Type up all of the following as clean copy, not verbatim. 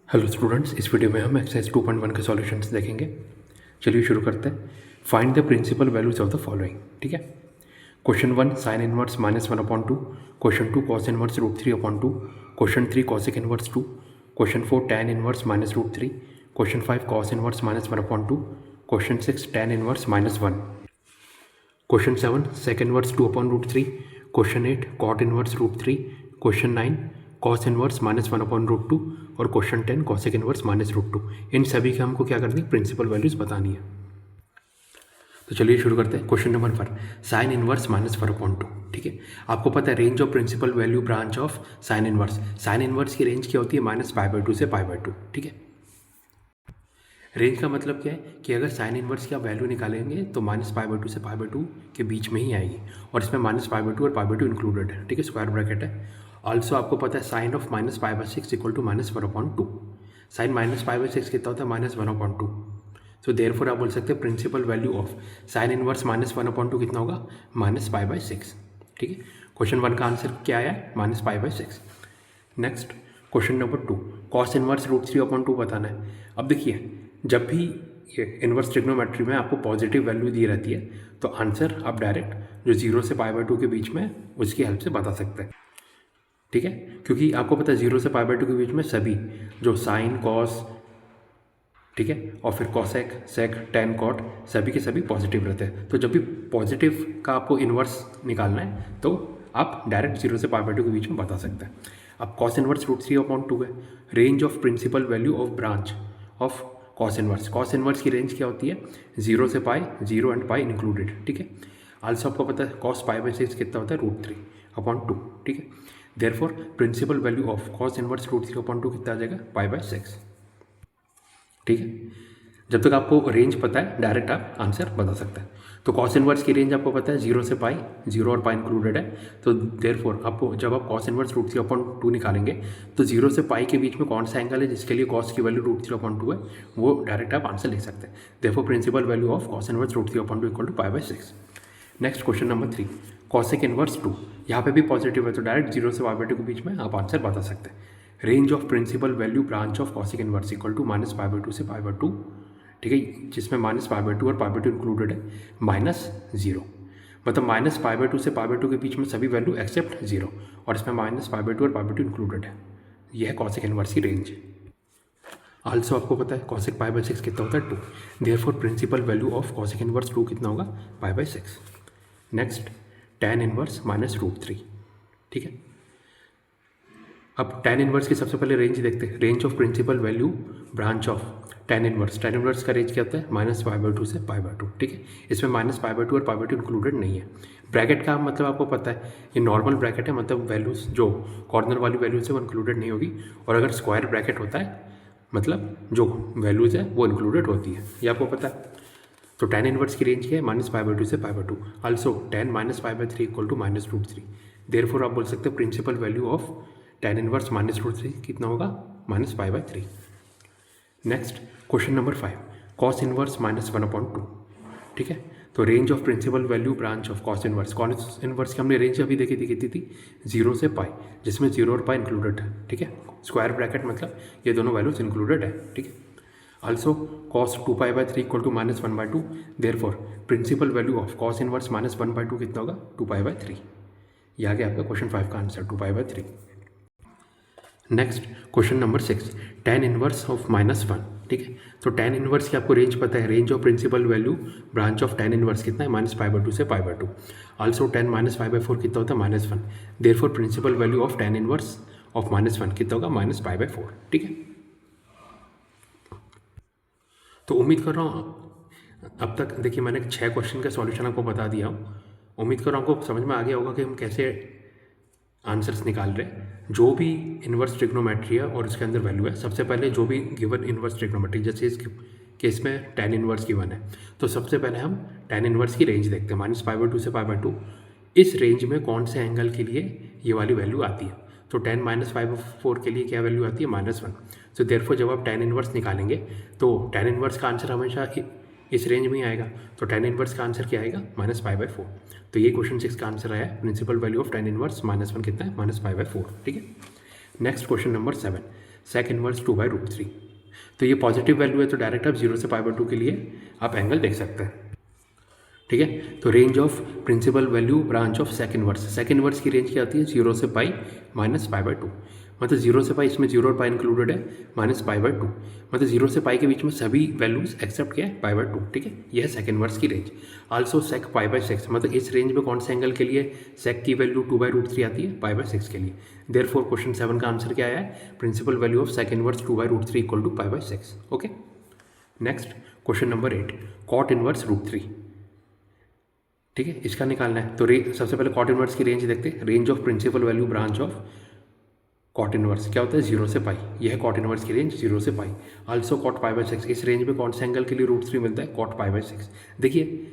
Hello students, इस video में हम एक्सरसाइज 2.1 के सॉल्यूशंस देखेंगे। चलिए शुरू करते हैं। Find the principal values of the following. ठीक है। Question 1 sine inverse -1/2, question 2 cos inverse √3/2, question 3 cosec inverse 2, question 4 tan inverse -√3, question 5 cos inverse -1/2, question 6 tan inverse -1, question 7 sec inverse 2/√3, question 8 cot inverse √3, question 9 cos inverse -1/√2 और question 10 cosec inverse -√2। इन सभी के हमको क्या करनी है, principal values बतानी है। तो चलिए शुरू करते हैं। Question number 1 sine inverse -1/2। ठीक है। आपको पता है range of principal value branch of sine inverse. Sine inverse की रेंज क्या होती है, -π/2 से π/2। ठीक है। रेंज का मतलब क्या है कि अगर साइन इनवर्स की आप वैल्यू निकालेंगे तो -π/2 से π/2 के बीच में ही आएगी, और इसमें -π/2 और π/2 इंक्लूडेड है। ठीक है, स्क्वायर ब्रैकेट है। ऑल्सो आपको पता है sine of -π/6 equal to -1/2। Sine -π/6 कितना होता है, -1/2। सो देयरफॉर आप बोल सकते हैं principal value of sine inverse -1/2 कितना होगा, -π/6। ठीक है। क्वेश्चन 1 का आंसर क्या आया, -π/6। Next question number 2 cos inverse √3/2 बताना है। अब देखिए, जब भी ये इनवर्स ट्रिग्नोमेट्री में आपको पॉजिटिव वैल्यू दी रहती है तो आंसर आप डायरेक्ट जो 0 से π/2 के बीच में उसकी हेल्प से बता सकते हैं। ठीक है, क्योंकि आपको पता है 0 से π/2 के बीच में सभी जो साइन कॉस, ठीक है, और फिर कॉसेक सेक टेन कॉट सभी के सभी पॉजिटिव रहते हैं। तो जब भी पॉजिटिव का आपको इन्वर्स निकालना है तो आप डायरेक्ट 0 से π/2 के बीच में बता सकते हैं। अब कॉस इनवर्स √3/2 है। Range of principal value of branch of cos inverse. Cos inverse की रेंज क्या होती है, 0 से π, 0 एंड π इंक्लूडेड। ठीक है। आल्सो आपको पता है कॉस π/6 कितना होता है, √3/2। ठीक है। Therefore principal value of cos inverse √3/2 कितना आ जाएगा, π/6। ठीक है। जब तक आपको रेंज पता है डायरेक्ट आप आंसर बता सकते हैं। तो कॉस इनवर्स की रेंज आपको पता है 0 से π, 0 और π इंक्लूडेड है। तो देयरफॉर आपको जब आप कॉस इनवर्स √3/2 निकालेंगे तो 0 से π के बीच में कौन सा एंगल है जिसके लिए कॉस की वैल्यू √3/2 है, वो डायरेक्ट आप आंसर लिख सकते हैं। Therefore principal value of cos inverse √3/2 equal to π/6। Next question number 3 cosec inverse 2। यहाँ पे भी पॉजिटिव है तो डायरेक्ट 0 से π/2 के बीच में आप आंसर बता सकते हैं। Range of principal value branch of cosec inverse equal to -π/2 से π/2। ठीक है, जिसमें -π/2 और π/2 इंक्लूडेड है, -0। मतलब -π/2 से π/2 के बीच में सभी वैल्यू एक्सेप्ट 0, और इसमें -π/2 और π/2 इंक्लूडेड है। यह है कॉसिक इनवर्स की रेंज। आल्सो आपको पता है कॉसिक π/6 कितना होता है, 2। Therefore principal value of cosec inverse 2 कितना होगा, π/6। Next tan inverse -√3। ठीक है। अब tan इनवर्स की सबसे पहले रेंज देखते हैं। Range of principal value branch of tan inverse. tan inverse का रेंज क्या होता है, -π/2 से π/2। ठीक है, इसमें -π/2 और π/2 इंक्लूडेड नहीं है। ब्रैकेट का मतलब आपको पता है ये नॉर्मल ब्रैकेट है, मतलब वैल्यूज जो कॉर्नर वाली वैल्यूज है वो इंक्लूडेड नहीं होगी, और अगर स्क्वायर ब्रैकेट होता है मतलब जो वैल्यूज है वो इंक्लूडेड होती है, ये आपको पता है। तो tan इनवर्स की रेंज क्या है, -π/2 से π/2। Also tan -π/3 equal to -√3। Therefore आप बोल सकते हैं principal value of tan inverse -√3 कितना होगा, -π/3। Next question number 5 cos inverse -1/2। ठीक है। तो range of principal value branch of cos inverse. Cos inverse की हमने रेंज अभी देखी थी कितनी थी, 0 से π, जिसमें 0 और π इंक्लूडेड है। ठीक है, स्क्वायर ब्रैकेट मतलब ये दोनों वैल्यूज इंक्लूडेड है। ठीक है। Also cos 2π/3 equal to -1/2। Therefore principal value of cos inverse -1/2 कितना होगा, 2π/3। यह आ गया आपका क्वेश्चन 5 का answer, 2π/3। Next question number 6 tan inverse of -1। ठीक है। तो tan इनवर्स की आपको रेंज पता है। Range of principal value branch of tan inverse कितना है, -π/2 से π/2। आल्सो tan -π/4 कितना होता है, -1। Therefore principal value of tan inverse of -1 कितना होगा, -π/4। ठीक है। तो उम्मीद कर रहा हूँ अब तक देखिए मैंने 6 क्वेश्चन का सॉल्यूशन आपको बता दिया हूँ। उम्मीद कर रहा हूँ आपको समझ में आ गया होगा कि हम कैसे आंसर्स निकाल रहे हैं। जो भी इन्वर्स ट्रिग्नोमेट्री है और इसके अंदर वैल्यू है, सबसे पहले जो भी गिवन इन्वर्स ट्रिग्नोमेट्री, जैसे इस केस में tan इन्वर्स गिवन है, तो सबसे पहले हम tan इन्वर्स की रेंज देखते हैं, -π/2 से π/2। इस रेंज में कौन से एंगल के लिए ये वाली वैल्यू आती है। तो tan -π/4 के लिए क्या वैल्यू आती है, -1। सो देयरफॉर जब आप tan इन्वर्स निकालेंगे तो tan इन्वर्स का आंसर हमेशा इस रेंज में ही आएगा। तो tan इन्वर्स का आंसर क्या आएगा, -π/4। तो ये क्वेश्चन 6 का आंसर आया। Principal value of tan inverse -1 कितना है, -π/4। ठीक है। Next question number 7 sec inverse 2/√3। तो ये पॉजिटिव वैल्यू है तो डायरेक्ट आप 0 से π/2 के लिए आप एंगल देख सकते हैं, ठीक है। तो range of principal value branch of sec inverse की रेंज क्या आती है 0 से पाई माइनस π/2, मतलब 0 से पाई, इसमें 0 और पाई इंक्लूडेड है, माइनस π/2, मतलब 0 से पाई के बीच में सभी वैल्यूज एक्सेप्ट क्या है π/2, ठीक है। यह है सेक इनवर्स की रेंज। आल्सो सेक π/6, मतलब इस रेंज में कौन से एंगल के लिए सेक की वैल्यू 2/√3 आती है π/6 के लिए। देयरफॉर क्वेश्चन 7 का आंसर क्या आया है, principal value of sec inverse 2/√3 equal to π/6। Okay, next question number 8, cot inverse √3, ठीक है, इसका निकालना है। तो सबसे पहले कॉट इनवर्स की रेंज देखते हैं। Range of principal value branch of cot inverse क्या होता है 0 से पाई, यह है कॉट इनवर्स की रेंज 0 से पाई। आल्सो कॉट π/6, इस रेंज में कौन से एंगल के लिए √3 मिलता है, कॉट π/6। देखिए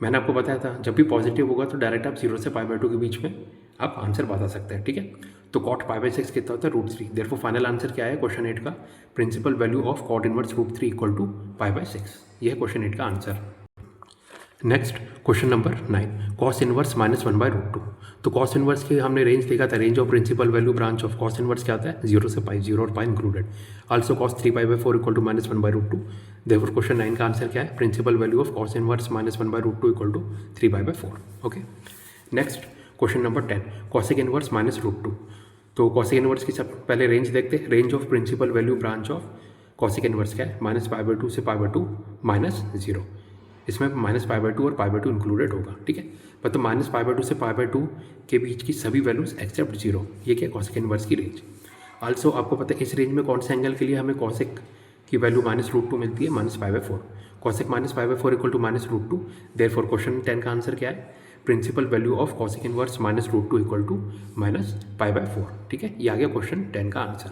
मैंने आपको बताया था जब भी पॉजिटिव होगा तो डायरेक्ट आप 0 से π/2 के बीच में आप आंसर बता सकते हैं, ठीक है। तो कॉट π/6 कितना होता है √3। देयरफॉर फाइनल आंसर क्या है क्वेश्चन 8 का, principal value of cot inverse √3 equal to π/6। यह है क्वेश्चन 8 का answer. Next question number 9, cos inverse -1/√2। तो कॉस इनवर्स की हमने रेंज देखा था, range of principal value branch of cos inverse क्या आता है 0 से पाई, 0 और pi included. Also cos 3π/4 equal to -1/√2। Therefore question 9 का आंसर क्या है, principal value of cos inverse -1/√2 equal to 3π/4। Okay, next question number 10, cosec inverse -√2। तो cosec inverse की सब पहले रेंज देखते हैं। Range of principal value branch of cosec inverse क्या है, -π/2 से π/2 -0। इसमें -π/2 और π/2 इंक्लूडेड होगा, ठीक है। मतलब -π/2 से π/2 के बीच की सभी वैल्यूज एक्सेप्ट 0, ये क्या कॉसेक इनवर्स की रेंज। आल्सो आपको पता है इस रेंज में कौन से एंगल के लिए हमें कॉसेक की वैल्यू -√2 मिलती है, -π/4। Cosec -π/4 equal to -√2। Therefore question 10 का आंसर क्या है, principal value of cosec inverse -√2 equal to -π/4, ठीक है। ये आ गया क्वेश्चन 10 का आंसर।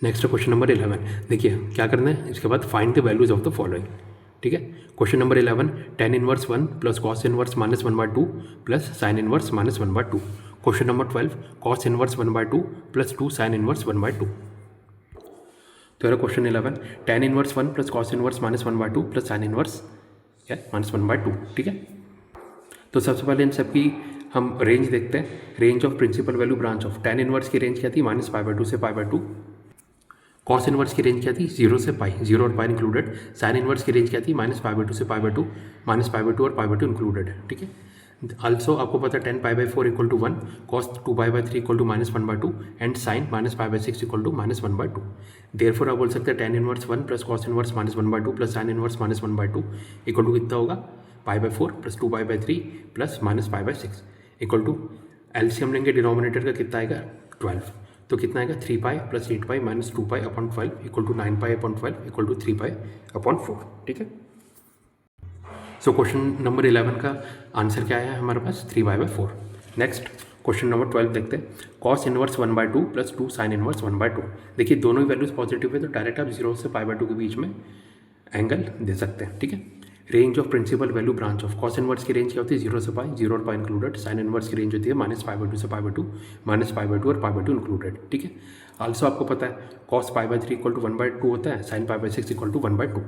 Next question number 11। देखिए क्या करना है, इसके बाद find the values of the following, ठीक है। Question number 11, tan inverse 1 plus cos inverse -1/2 plus sine inverse -1/2। Question number 12, cos inverse 1/2 plus 2 sine inverse 1/2। तो question 11, tan inverse 1 plus cos inverse -1/2 plus sine inverse क्या -1/2, ठीक है। तो सबसे पहले इन सबकी हम रेंज देखते हैं। Range of principal value branch of tan inverse की रेंज क्या थी, -π/2 से π/2। कॉस इनवर्स की रेंज क्या थी 0 से पाई, 0 और पाई इंक्लूडेड। साइन इनवर्स की रेंज क्या थी -π/2 से π/2, -π/2 और π/2 इंक्लूडेड, ठीक है। आल्सो आपको पता है tan π/4 equal to 1, cos 2π/3 equal to -1/2 and sine -π/6 equal to -1/2। Therefore आप बोल सकते हैं tan inverse 1 plus cos inverse -1/2 plus sine inverse -1/2 equal to कितना होगा, π/4 plus 2π/3 plus -π/6 equal to LCM लेंगे डिनोमिनेटर का कितना आएगा 12। तो कितना आएगा 3π plus 8π minus 2π/12 equal to 9π/12 equal to 3π/4, ठीक है। सो क्वेश्चन नंबर 11 का आंसर क्या है हमारे पास 3π/4। नेक्स्ट क्वेश्चन नंबर 12 देखते हैं। Cos inverse 1/2 plus 2 sine inverse 1/2। देखिए दोनों ही वैल्यूज पॉजिटिव है तो डायरेक्ट आप 0 से π/2 के बीच में एंगल दे सकते हैं, ठीक है। Range of principal value branch of cos inverse की रेंज क्या होती है 0 से पाई, 0 और पाई इंक्लूडेड। साइन इनवर्स की रेंज होती है -π/2 से π/2, -π/2 और π/2 इंक्लूडेड, ठीक है। आल्सो आपको पता है कॉस π/3 इक्वल टू 1/2 होता है, साइन π/6 इक्वल टू 1/2।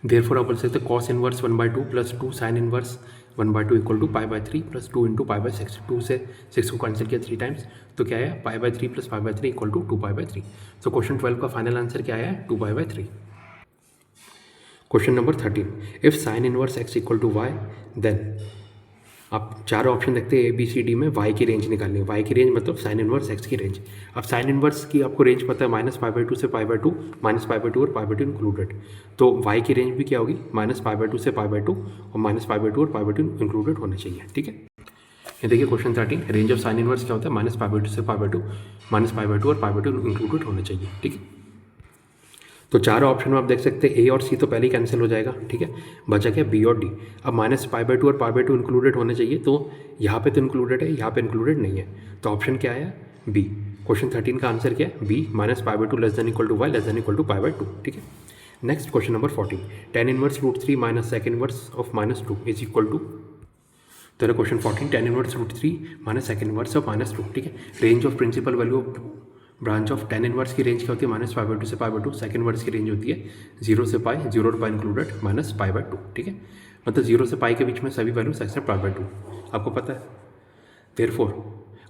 देयरफॉर आप बोल सकते हैं cos inverse 1/2 plus 2 sine inverse 1/2 equal to π/3 plus 2 into π/6। 2 से 6 को कैंसिल किया 3 टाइम्स, तो क्या है π/3 plus π/3 equal to 2π/3। So question 12 का फाइनल आंसर क्या है 2π/3। Question number 13, if sine inverse x equal to y then. आप चार ऑप्शन देखते हैं ABCD में, y की रेंज निकालनी है। y की रेंज मतलब साइन इनवर्स x की रेंज। अब साइन इनवर्स की आपको रेंज पता है -π/2 से π/2, -π/2 और π/2 इंक्लूडेड। तो y की रेंज भी क्या होगी -π/2 से π/2 और -π/2 और π/2 इंक्लूडेड होने चाहिए, ठीक है। ये देखिए question 13, range of sine inverse क्या होता है -π/2 से π/2, -π/2 और π/2 इंक्लूडेड होने चाहिए, ठीक है। तो चारों ऑप्शन में आप देख सकते हैं A और C तो पहले ही कैंसिल हो जाएगा, ठीक है। बचा क्या B और D। अब -π/2 और π/2 इंक्लूडेड होने चाहिए, तो यहाँ पे तो इंक्लूडेड है, यहाँ पे इंक्लूडेड नहीं है, तो ऑप्शन क्या है B। क्वेश्चन 13 का आंसर क्या है B, -π/2 less than equal to y less than equal to π/2, ठीक है। Next question number 14, tan inverse √3 minus sec inverse of -2 is equal to. तो question 14, tan inverse √3 minus sec inverse of -2, ठीक है। Range of principal value of branch of tan inverse की range क्या होती है -π/2 से π/2। सेक इनवर्स की रेंज होती है 0 से पाई, 0 और पाई इंक्लूडेड -π/2, ठीक है। मतलब 0 से पाई के बीच में सभी वैल्यूज एक्सेप्ट π/2 आपको पता है। देयरफॉर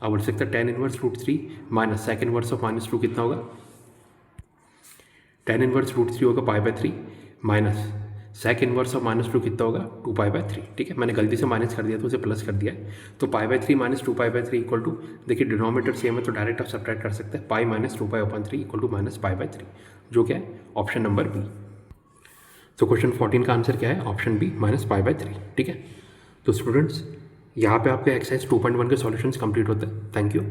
अब बोल सकते हैं tan inverse root three minus sec inverse of minus two कितना होगा, tan इनवर्स रूट थ्री होगा pi by three minus sec inverse of minus two कितना होगा, टू पाई बाय थ्री। ठीक है, मैंने गलती से माइनस कर दिया तो उसे प्लस कर दिया है। तो pi by three minus two pi by three equal to, देखिए डिनोमीटर सेम है तो डायरेक्ट आप सब्ट्रैक्ट कर सकते हैं, pi minus two pi upon three equal to minus pi by three, जो क्या है ऑप्शन नंबर बी। तो क्वेश्चन 14 का आंसर क्या है, option B minus pi by three. ठीक है, तो स्टूडेंट्स यहाँ पे आपके एक्सरसाइज 2.1 के सॉल्यूशंस कंप्लीट होते हैं। Thank you.